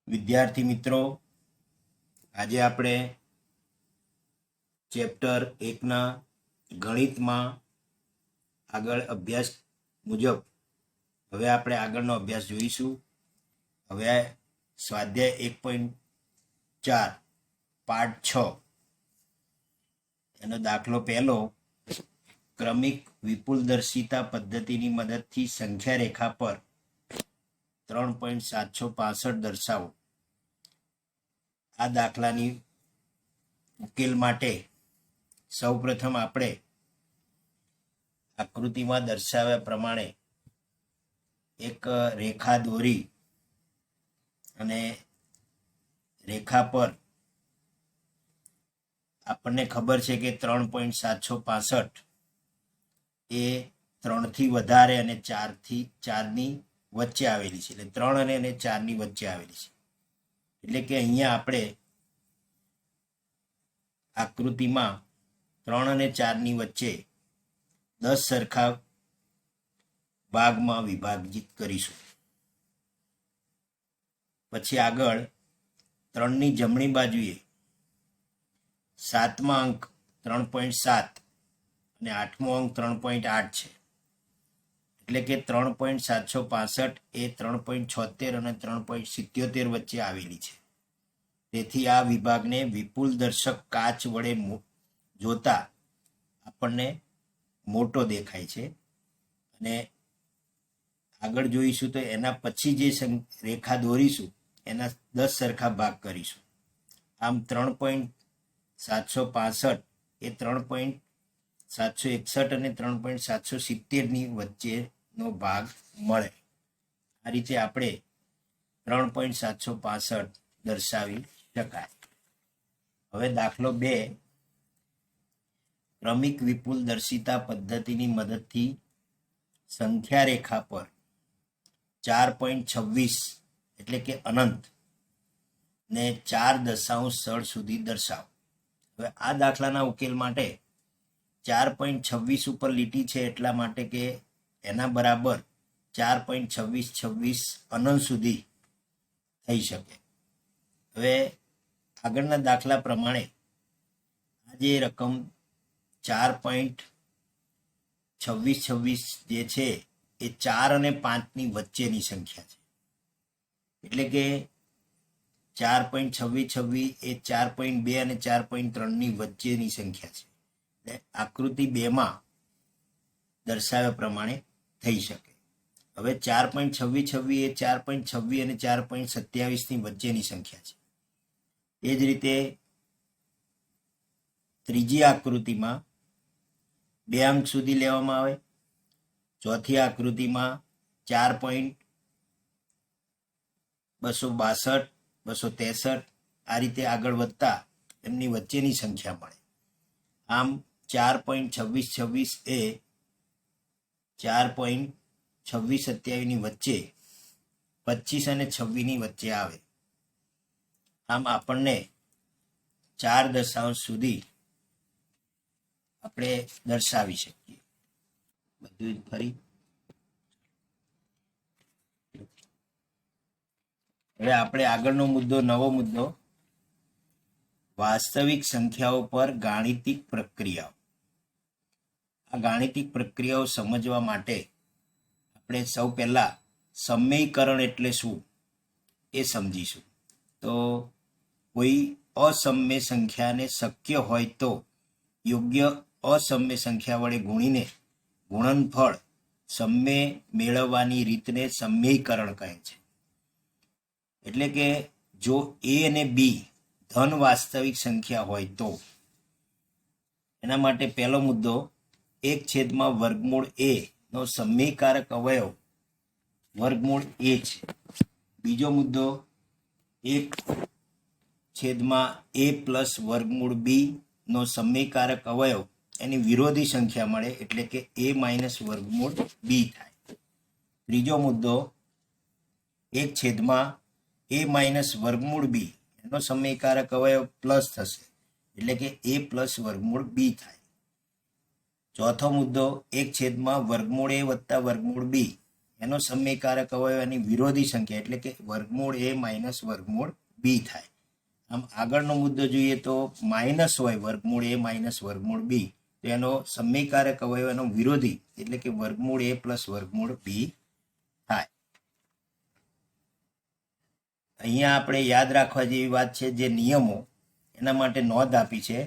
વિદ્યાર્થી મિત્રો, આજે આપણે ચેપ્ટર 1ના ગણિતમાં આગળ અભ્યાસ મુજબ હવે આપણે આગળનો અભ્યાસ જોઈશું. હવે સ્વાધ્યાય 1.4 પાર્ટ 6 એનો દાખલો પહેલો, ક્રમિક વિપુલદર્શિતા પદ્ધતિની મદદથી સંખ્યા રેખા પર 3.765 દર્શાવો. આ દાખલાની ઉકેલ માટે સૌપ્રથમ આપણે આકૃતિમાં દર્શાવ્યા પ્રમાણે એક રેખા દોરી અને રેખા પર આપણને ખબર છે કે 3.765 એ 3થી વધારે અને 4ની વચ્ચે આવેલી છે. એટલે 3 અને 4ની વચ્ચે આવેલી છે. એટલે કે અહીંયા આપણે આકૃતિમાં 3 અને 4ની વચ્ચે 10 સરખા ભાગમાં વિભાજિત કરીશું. પછી આગળ 3ની જમણી બાજુએ 7મા અંક 3.7 અને 8મો અંક 3.8 છે. એટલે કે 3.765 એ 3.76 અને 3.77 વચ્ચે આવેલી છે. તેથી આ વિભાગને વિપુલ દર્શક કાચ વડે જોતા આપણને મોટો દેખાય છે. અને આગળ જોઈશું તો એના પછી જે રેખા દોરીશું એના 10 સરખા ભાગ કરીશું. આમ 3.765 એ 3.761 અને 3.770ની વચ્ચેનો ભાગ મળે. આ રીતે આપણે 3.765 દર્શાવી શકાય. હવે દાખલો 2, ક્રમિક વિપુલદર્શિતા પદ્ધતિની મદદથી સંખ્યા રેખા પર 4.26 એટલે કે અનંત ને 4 દશાંશ સ્થળ સુધી દર્શાવો. હવે આ દાખલાના ઉકેલ માટે 4.26 ઉપર લીટી છે એટલા માટે કે એના બરાબર 4.2626 અનંત સુધી થઈ શકે. હવે આગળના દાખલા પ્રમાણે આ જે રકમ 4.2626 જે છે એ 4 અને 5ની વચ્ચેની સંખ્યા છે. એટલે કે 4.2626 એ 4.2 અને 4.3ની વચ્ચેની સંખ્યા છે. એટલે આકૃતિ 2માં દર્શાવ્યા પ્રમાણે થઈ શકે. હવે 4.2626 એ 4.26 અને 4.27ની વચ્ચેની સંખ્યા છે. એ જ રીતે ત્રીજી આકૃતિમાં 2 અંક સુધી લેવામાં આવે. ચોથી આકૃતિમાં 4.262, 263 આ રીતે આગળ વધતા એમની વચ્ચેની સંખ્યા મળે. આમ 4.2626 એ 4.2627ની વચ્ચે 25 અને 26ની વચ્ચે આવે. આમ આપણને 4 દશાંશ સુધી આપણે દર્શાવી શકીએ. બધું ફરી હવે આપણે આગળનો મુદ્દો, નવો મુદ્દો, વાસ્તવિક સંખ્યાઓ પર ગાણિતિક પ્રક્રિયાઓ. આ ગાણિતિક પ્રક્રિયાઓ સમજવા માટે આપણે સૌ પહેલા સમયકરણ એટલે શું એ સમજીશું. તો કોઈ અસમ્ય સંખ્યાને શક્ય હોય તો યોગ્ય અસમ્ય સંખ્યા વડે ગુણીને ગુણનફળ સમય મેળવવાની રીતને સમયકરણ કહે છે. એટલે કે જો a અને b ધન વાસ્તવિક સંખ્યા હોય તો એના માટે પહેલો મુદ્દો 1/વર્ગમૂળ a નો સમયકારક અવયવ વર્ગમૂળ a છે. બીજો મુદ્દો 1/a + વર્ગમૂળ b નો સમયકારક અવયવ એની વિરોધી સંખ્યા મળે એટલે કે a - વર્ગમૂળ b થાય. ત્રીજો મુદ્દો 1/a - વર્ગમૂળ b એનો સમયકારક અવયવ પ્લસ થશે એટલે કે a + વર્ગમૂળ b થાય. ચોથો મુદ્દો 1/વર્ગમૂળ a + વર્ગમૂળ b એનો સમયકારક અવયવ એની વિરોધી સંખ્યા એટલે કે વર્ગમૂળ a માઇનસ વર્ગમૂળ b થાય. આમ આગળનો મુદ્દો જોઈએ તો માઇનસ હોય વર્ગમૂળ a માઇનસ વર્ગમૂળ b, તો એનો સમયકારક અવયવ એનો વિરોધી એટલે કે વર્ગમૂળ a પ્લસ વર્ગમૂળ b થાય. અહીંયા આપણે યાદ રાખવા જેવી વાત છે, જે નિયમો એના માટે નોંધ આપી છે.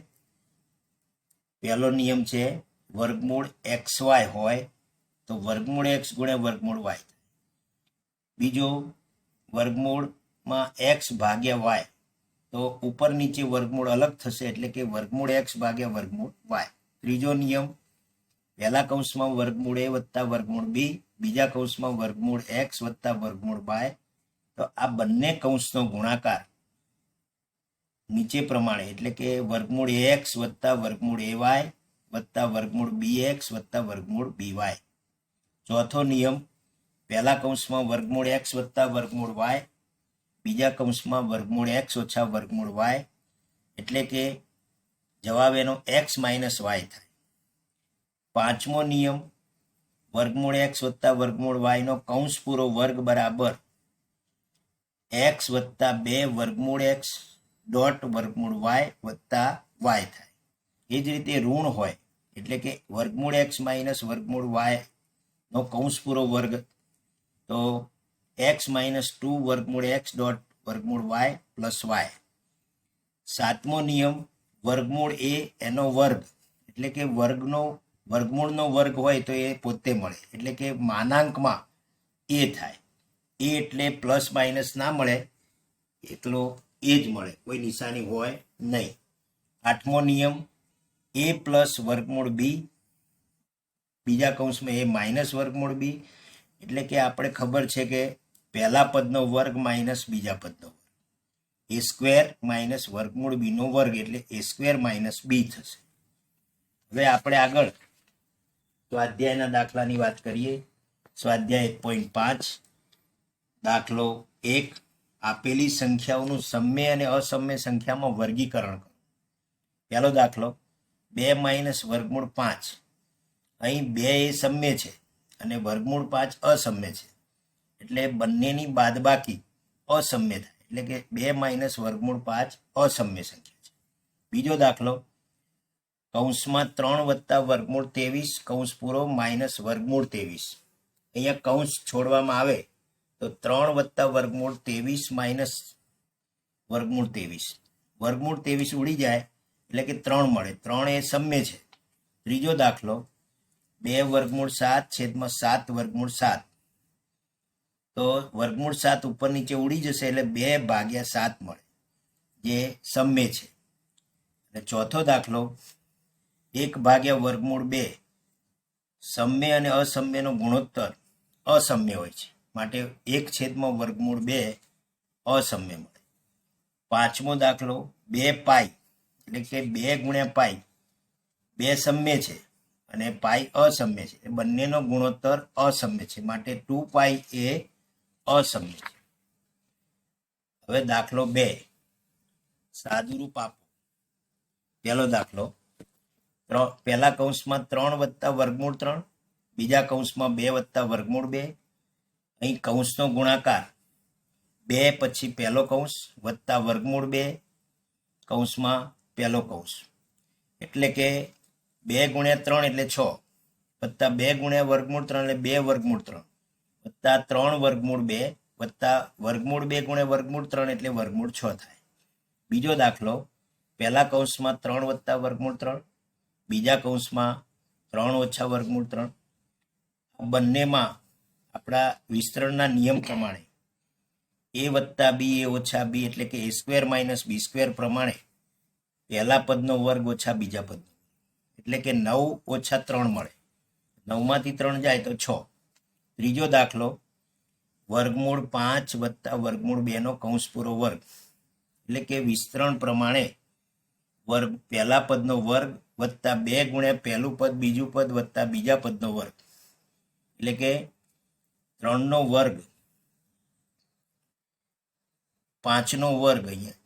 પહેલો નિયમ છે વર્ગમૂળ xy હોય તો વર્ગમૂળ x ગુણ્યા વર્ગમૂળ y થાય. બીજો વર્ગમૂળમાં x ભાગ્યા y તો ઉપર નીચે વર્ગમૂળ અલગ થશે એટલે કે વર્ગમૂળ x ભાગ્યા વર્ગમૂળ y. ત્રીજો નિયમ પહેલા કૌંસમાં વર્ગમૂળ a વત્તા વર્ગમૂળ b, બીજા કૌંસમાં વર્ગમૂળ x વત્તા વર્ગમૂળ y. તો આ બંને કૌંસનો ગુણાકાર નીચે પ્રમાણે એટલે કે વર્ગમૂળ ax વત્તા વર્ગમૂળ ay વત્તા વર્ગમૂળ bx વત્તા વર્ગમૂળ by. ચોથો નિયમ પહેલા કૌંસમાં વર્ગમૂળ x વત્તા વર્ગમૂળ y, બીજા કૌંસમાં વર્ગમૂળ x ઓછા વર્ગમૂળ y એટલે કે જવાબ એનો x માઇનસ y થાય. પાંચમો નિયમ વર્ગમૂળ x વત્તા વર્ગમૂળ y નો કૌંસ પૂરો વર્ગ બરાબર x વત્તા 2 વર્ગમૂળ x ડોટ વર્ગમૂળ y વત્તા y થાય. એ જ રીતે ઋણ હોય એટલે કે વર્ગમૂળ x માઇનસ વર્ગમૂળ y નો કૌંસ પૂરો વર્ગ તો x માઇનસ 2 વર્ગમૂળ x ડોટ વર્ગમૂળ y પ્લસ y. સાતમો નિયમ વર્ગમૂળ a એનો વર્ગ એટલે કે વર્ગમૂળનો વર્ગ હોય તો એ પોતે મળે એટલે કે માનાંકમાં a થાય. એ એટલે પ્લસ માઇનસ ના મળે, એટલો એ જ મળે, કોઈ નિશાની હોય નહીં. આઠમો નિયમ a પ્લસ વર્ગમૂળ b, બીજા કૌંસમાં a માઇનસ વર્ગમૂળ b એટલે કે આપણે ખબર છે કે પહેલા પદનો વર્ગ માઇનસ બીજા પદનો વર્ગ, a સ્ક્વેર માઇનસ વર્ગમૂળ b નો વર્ગ એટલે a સ્ક્વેર માઇનસ b થશે. હવે આપણે આગળ સ્વાધ્યાયના દાખલાની વાત કરીએ. સ્વાધ્યાય 1.5 દાખલો 1, આપેલી સંખ્યાઓનું સમય અને અસમય સંખ્યામાં વર્ગીકરણ કરો. પહેલો દાખલો 2 માઇનસ વર્ગમૂળ 5. અહીં 2 એ સમય છે અને વર્ગમૂળ 5 અસમય છે એટલે બંનેની બાદબાકી અસમય થાય એટલે કે 2 માઇનસ વર્ગમૂળ 5 અસમય સંખ્યા છે. બીજો દાખલો કૌંસમાં 3 વત્તા વર્ગમૂળ 23 કૌંસ પૂરો માઇનસ વર્ગમૂળ 23. અહીંયા કૌંસ છોડવામાં આવે તો 3 વત્તા વર્ગમૂળ 23 માઇનસ વર્ગમૂળ 23, વર્ગમૂળ 23 ઉડી જાય એટલે કે 3 મળે. 3 એ સમય છે. ત્રીજો દાખલો 2 વર્ગમૂળ 7 છેદમાં 7 વર્ગમૂળ 7 તો વર્ગમૂળ 7 ઉપર નીચે ઉડી જશે એટલે 2 ભાગ્યા 7 મળે જે સમય છે. અને ચોથો દાખલો 1 ભાગ્યા વર્ગમૂળ 2, સમય અને અસમયનો ગુણોત્તર અસમય હોય છે માટે 1 છેદમાં વર્ગમૂળ 2 અસમય મળે. પાંચમો દાખલો 2 પાઈ એટલે કે 2 ગુણ્યા પાઈ, 2 સમય છે અને પાઈ અસમય છે, બંનેનો ગુણોત્તર અસમય છે માટે 2 પાઈ એ અસમય છે. હવે દાખલો 2 સાદુરૂપ આપો. પહેલો દાખલો પહેલા કૌંસમાં 3 વત્તા વર્ગમૂળ 3, બીજા કૌંસમાં 2 વત્તા વર્ગમૂળ 2. અહીં કૌંસનો ગુણાકાર 2 પછી પહેલો કૌંસ વત્તા વર્ગમૂળ 2 કૌંસમાં પહેલો કૌંસ એટલે કે 2 ગુણ્યા 3 એટલે 6 વત્તા 2 ગુણ્યા વર્ગમૂળ 3 એટલે 2 વર્ગમૂળ 3 વત્તા 3 વર્ગમૂળ 2 વત્તા વર્ગમૂળ 2 ગુણ્યા વર્ગમૂળ 3 એટલે વર્ગમૂળ 6 થાય. બીજો દાખલો પહેલા કૌંસમાં 3 વત્તા વર્ગમૂળ 3, બીજા કૌંસમાં 3 ઓછા વર્ગમૂળ 3. બંનેમાં આપણા વિસ્તરણના નિયમ પ્રમાણે a વત્તા b a ઓછા b એટલે કે a square minus b square પ્રમાણે પહેલા પદનો વર્ગ ઓછા બીજા પદનો એટલે કે 9 ઓછા 3 મળે. 9 માંથી 3 જાય તો 6. ત્રીજો દાખલો વર્ગમૂળ 5 વત્તા વર્ગમૂળ 2 નો કૌંસ પૂરો વર્ગ એટલે કે વિસ્તરણ પ્રમાણે વર્ગ પહેલા પદનો વર્ગ વત્તા 2 ગુણ્યા પહેલું પદ બીજું પદ વત્તા બીજા પદનો વર્ગ એટલે કે 3 નો વર્ગ 5 નો વર્ગ. અહીંયા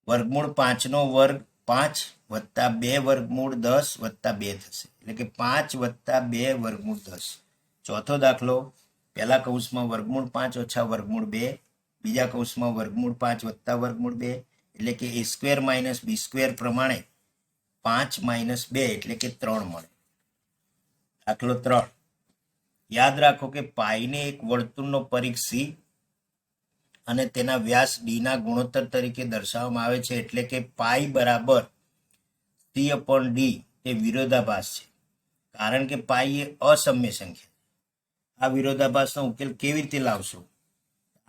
વર્ગમૂળ 5 નો વર્ગ 5 વત્તા 2 વર્ગમૂળ 10 વત્તા 2 થશે, એટલે કે 5 વત્તા 2 વર્ગમૂળ 10. ચોથો દાખલો, પહેલા કૌંસમાં વર્ગમૂળ 5 ઓછા વર્ગમૂળ 2, બીજા કૌંસમાં વર્ગમૂળ 5 વત્તા વર્ગમૂળ 2, એટલે કે a square minus b square પ્રમાણે 5 માઇનસ 2 એટલે કે 3 મળે. દાખલો 3, યાદ રાખો કે પાઈને એક વર્તુળનો પરિઘ c અને તેના વ્યાસ d ના ગુણોત્તર તરીકે દર્શાવવામાં આવે છે, એટલે કે પાઈ બરાબર c/d એ વિરોધાભાસ છે, કારણ કે પાઈ એ અસમ્ય સંખ્યા. આ વિરોધાભાસનો ઉકેલ કેવી રીતે લાવશો?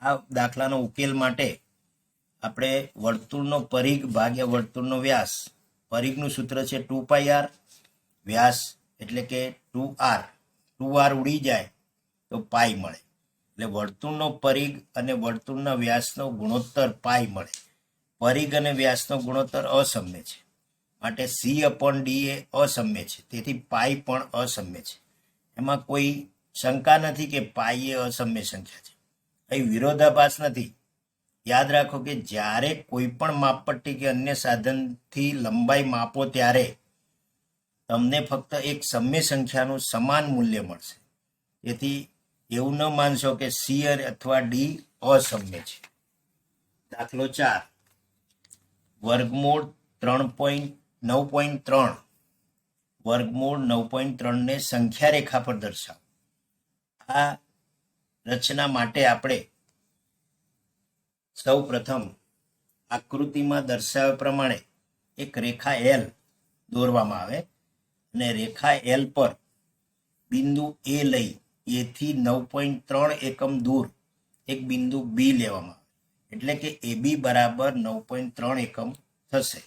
આ દાખલાનો ઉકેલ માટે આપણે વર્તુળનો પરિઘ ભાગ્યા વર્તુળનો વ્યાસ, પરિઘનું સૂત્ર છે 2πr, વ્યાસ એટલે કે 2r ઉડી જાય તો પાઈ મળે, એટલે વર્તુળનો પરિઘ અને વર્તુળના વ્યાસનો ગુણોત્તર પાઈ મળે. પરિઘ અને વ્યાસનો ગુણોત્તર અસમ્ય છે, માટે c/d એ અસમ્ય છે, તેથી પાઈ પણ અસમ્ય છે. એમાં કોઈ શંકા નથી કે પાઈ એ અસમ્ય સંખ્યા છે. અહીં વિરોધાભાસ નથી. યાદ રાખો કે જ્યારે કોઈ પણ માપપટ્ટી કે અન્ય સાધનથી લંબાઈ માપો ત્યારે તમને ફક્ત એક સમ્ય સંખ્યાનું સમાન મૂલ્ય મળશે. તેથી એવું ન માનશો કે c અથવા d અસમ્ય છે. દાખલો 4, વર્ગમૂળ 9.3 વર્ગમૂળ 9.3 ને સંખ્યા રેખા પર દર્શાવો. આ રચના માટે આપણે સૌ પ્રથમ આકૃતિમાં દર્શાવ્યા પ્રમાણે એક રેખા L દોરવામાં આવે અને રેખા L પર બિંદુ A લઈ A થી 9.3 એકમ દૂર એક બિંદુ B લેવામાં આવે, એટલે કે AB બરાબર 9.3 એકમ થશે.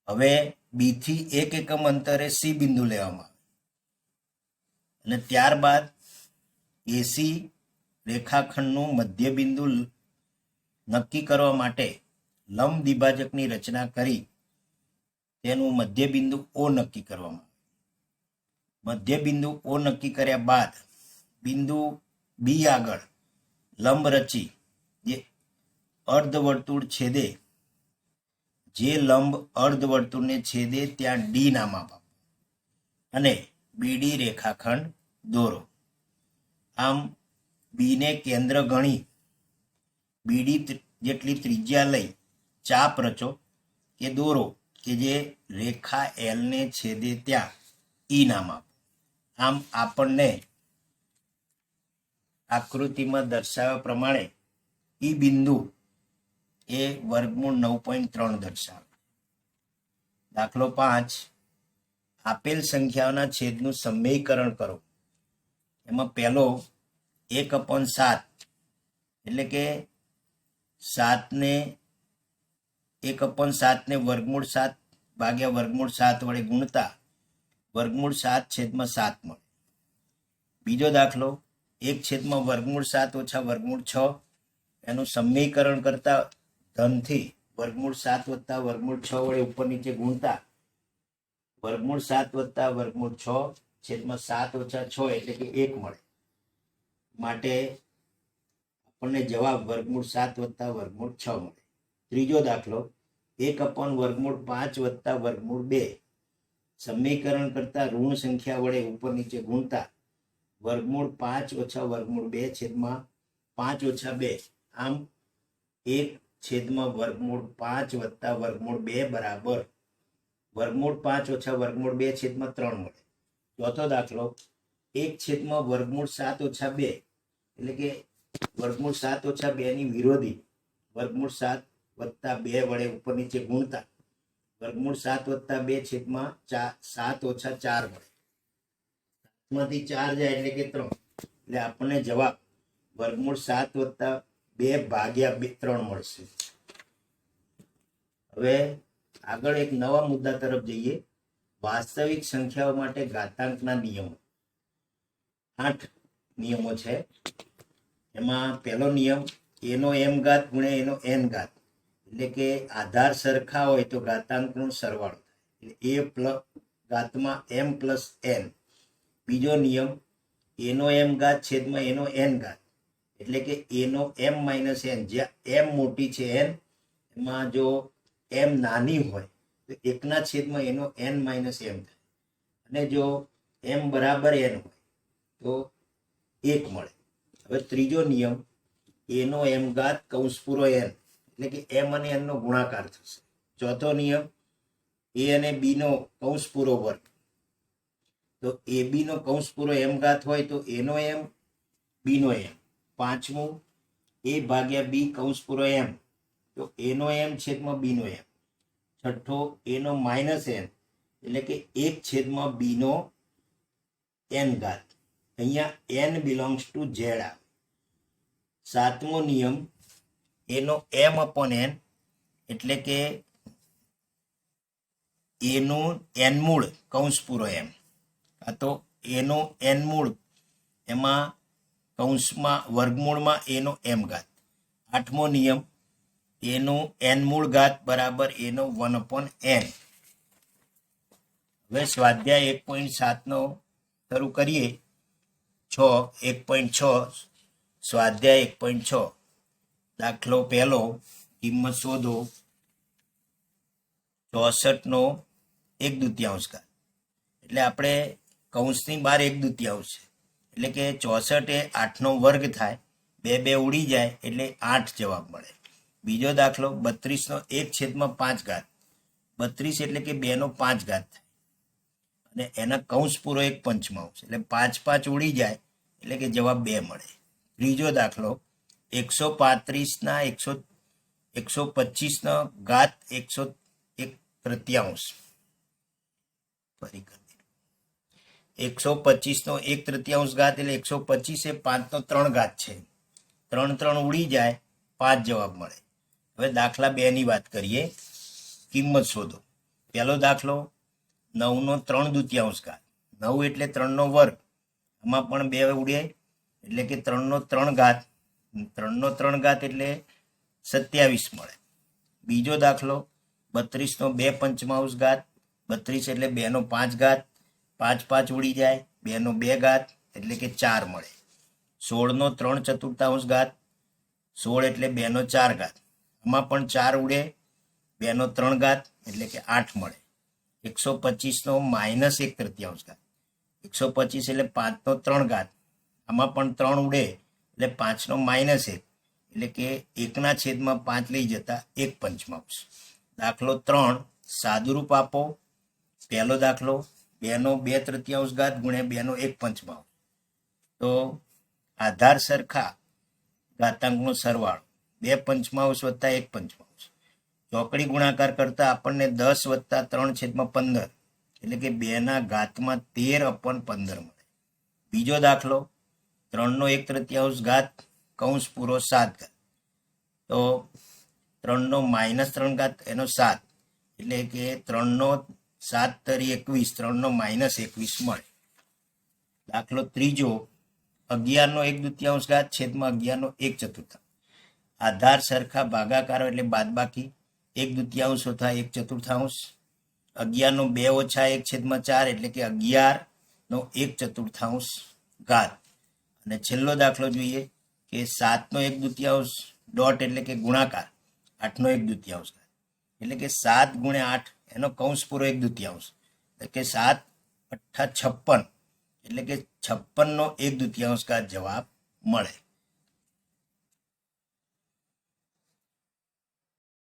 હવે B થી 1 એકમ અંતરે C બિંદુ લેવામાં આવે અને ત્યારબાદ AC રેખાખંડનું મધ્ય બિંદુ નક્કી કરવા માટે લંબ દ્વિભાજકની રચના કરી તેનું મધ્ય બિંદુ O નક્કી કરવામાં આવે. મધ્ય બિંદુ O નક્કી કર્યા બાદ બિંદુ B આગળ લંબ રચી જે અર્ધવર્તુળ છેદે, જે લંબ અર્ધવર્તુળને છેદે ત્યાં D નામ આપો અને BD રેખાખંડ દોરો. આમ B ને કેન્દ્ર ગણી BD જેટલી ત્રિજ્યા લઈ ચાપ રચો કે દોરો કે જે રેખા L ને છેદે ત્યાં E નામ આપો. આમ આપણને આકૃતિમાં દર્શાવ્યા પ્રમાણે E બિંદુ એ વર્ગમૂળ 9.3 દર્શાવે. દાખલો 5, આપેલ સંખ્યાઓના છેદનું સમયકરણ કરો. એમાં પહેલો 1/7 એટલે કે 1/7 ને વર્ગમૂળ 7 ભાગ્યા વર્ગમૂળ 7 વડે ગુણતા વર્ગમૂળ 7/7 મળે. બીજો દાખલો 1 વર્ગમૂળ 7 ઓછા વર્ગમૂળ 6, એનું સમયકરણ કરતા ધનથી વર્ગમૂળ 7 વત્તા વર્ગમૂળ 6 વડે ઉપર નીચે ગુણતા વર્ગમૂળ 7 વત્તા વર્ગમૂળ 6/7 ઓછા 6 એટલે કે 1 મળે. માટે આપણને જવાબ વર્ગમૂળ 7 વત્તા વર્ગમૂળ 6 મળે. ત્રીજો દાખલો 1/વર્ગમૂળ 5 વત્તા વર્ગમૂળ 2, સમીકરણ કરતા ઋણ સંખ્યા વડે ઉપર નીચે ગુણતા વર્ગમૂળ 5 ઓછા વર્ગમૂળ 2/5 ઓછા 2. આમ 1/વર્ગમૂળ 5 વત્તા વર્ગમૂળ 2 બરાબર વર્ગમૂળ 5 ઓછા વર્ગમૂળ 2/3 મળે. ચોથો દાખલો 1/વર્ગમૂળ 7 ઓછા 2 એટલે કે વર્ગમૂળ 7 ઓછા 2 ની વિરોધી વર્ગમૂળ 7 વત્તા 2 વડે ઉપર નીચે ગુણતા વર્ગમૂળ 7 વત્તા 2/7 ઓછા 4 મળે. માંથી 4 જાય એટલે કે 3, એટલે આપણને જવાબ વર્ગમૂળ 7 વત્તા 2 ભાગ્યા 3 મળશે. હવે આગળ એક નવા મુદ્દા તરફ જઈએ. વાસ્તવિક સંખ્યાઓ માટે ઘાતાંકના નિયમો. 8 નિયમો છે. એમાં પહેલો નિયમ એનો m ઘાત ગુણ્યા એનો n ઘાત, એટલે કે આધાર સરખા હોય તો ઘાતાંકનો સરવાળો થાય, એટલે a ઘાતમાં m પ્લસ n. બીજો નિયમ એનો m ઘાત છેદમાં એનો n ઘાત, એટલે કે એનો m માઇનસ n, જ્યાં m મોટી છે n, એમાં જો m નાની હોય તો એકના છેદમાં એનો n માઇનસ એમ થાય, અને જો m બરાબર n હોય તો 1 મળે. હવે ત્રીજો નિયમ એનો m ઘાત કૌંસ પૂરો n, એટલે કે m અને n નો ગુણાકાર થશે. ચોથો નિયમ a અને b નો કૌંસ પૂરો વર્ગ, તો ab નો કૌંસ પૂરો m ઘાત હોય તો a no m b no m. પાંચમું a ભાગ્યા b કૌંસ પૂરો m, તો a નો m છેદમાં b નો m. છઠ્ઠો a નો માઇનસ n, એટલે કે 1 છેદમાં b નો n ઘાત. અહીંયા n બિલોંગ્સ ટુ z આવે. સાતમો નિયમ એનો m અપોન n, એટલે કે એનું n મૂળ કૌંસ પૂરો m, આ તો એનો n મૂળ એમાં કૌંસમાં વર્ગમૂળમાં એનો m ઘાત. આઠમો નિયમ એનો n મૂળ ઘાત બરાબર એનો 1/n. હવે સ્વાધ્યાય 1.7 શરૂ કરીએ. 1.6 સ્વાધ્યાય 1.6 દાખલો પહેલો, કિંમત શોધો 64 નો 1/2 ઘાત. એટલે આપણે કૌંસની બહાર 1/2 છે, એટલે કે 64 એ 8 નો વર્ગ થાય, 2 ઉડી જાય એટલે 8 જવાબ મળે. બીજો દાખલો 32 નો 1/5 ઘાત. 32 એટલે કે 2 નો 5 ઘાત થાય, અને એના કૌંસ પૂરો 1/5, એટલે 5 ઉડી જાય એટલે કે જવાબ 2 મળે. ત્રીજો દાખલો 135 ના 125 નો ઘાત 1/3. ફરી કરી 125 નો 1/3 ઘાત એટલે 125 એ 5 નો 3 ઘાત છે, 3 ઉડી જાય 5 જવાબ મળે. હવે દાખલા 2 ની વાત કરીએ. કિંમત શોધો. પહેલો દાખલો 9 નો 3/2 ઘાત. 9 એટલે 3 નો વર્ગ, આમાં પણ 2 ઉડે એટલે કે 3 નો 3 ઘાત. 3 નો 3 ઘાત એટલે 27 મળે. બીજો દાખલો 32 નો 2/5 ઘાત. 32 એટલે 2 નો 5 ઘાત, 5 ઉડી જાય, 2 નો 2 ઘાત એટલે કે 4 મળે. 16 નો 3/4 ઘાત. 16 એટલે 2 નો 4 ઘાત, આમાં પણ 4 ઉડે, 2 નો 3 ઘાત એટલે કે 8 મળે. 125 નો -1/3 ઘાત. 125 એટલે 5 નો 3 ઘાત, આમાં પણ 3 ઉડે એટલે 5 નો -1, એટલે કે 1ના છેદમાં 5 લઈ જતા 1/5. દાખલો 3 સાદુરૂપ આપો. પહેલો દાખલો 2 નો 2/3 ઘાત ગુણ્યા 2 નો 1/5, તો આધાર સરખા ઘાતાંકનો સરવાળો 2/5 વત્તા 1/5. ચોકડી ગુણાકાર કરતા આપણને 10 વત્તા 3/15, એટલે કે 2 ના ઘાતમાં 13/15 મળે. બીજો દાખલો 3 નો 1/3 ઘાત કૌંસ પૂરો 7 ઘાત, તો 3 નો -3 ઘાત એનો 7, એટલે કે 3 નો 7 તરી 21, 3 નો -21 મળે. દાખલો ત્રીજો 11 નો 1/2 ઘાત છેદમાં 11 નો 1/4. આધાર સરખા ભાગાકારો એટલે બાદબાકી 1/2 તથા 1/4. 11 નો 2 ઓછા 1/4, એટલે કે 11 નો 1/4 ઘાત. અને છેલ્લો દાખલો જોઈએ કે 7 નો 1/2 ડોટ એટલે કે ગુણાકાર 8 નો 1/2 ઘાત, એટલે કે 7 ગુણ્યા 8 એનો કૌંસ પૂરો 1/2, એટલે કે 7 × 8 = 56, એટલે કે 56 નો 1/2 ઘાત જવાબ મળે.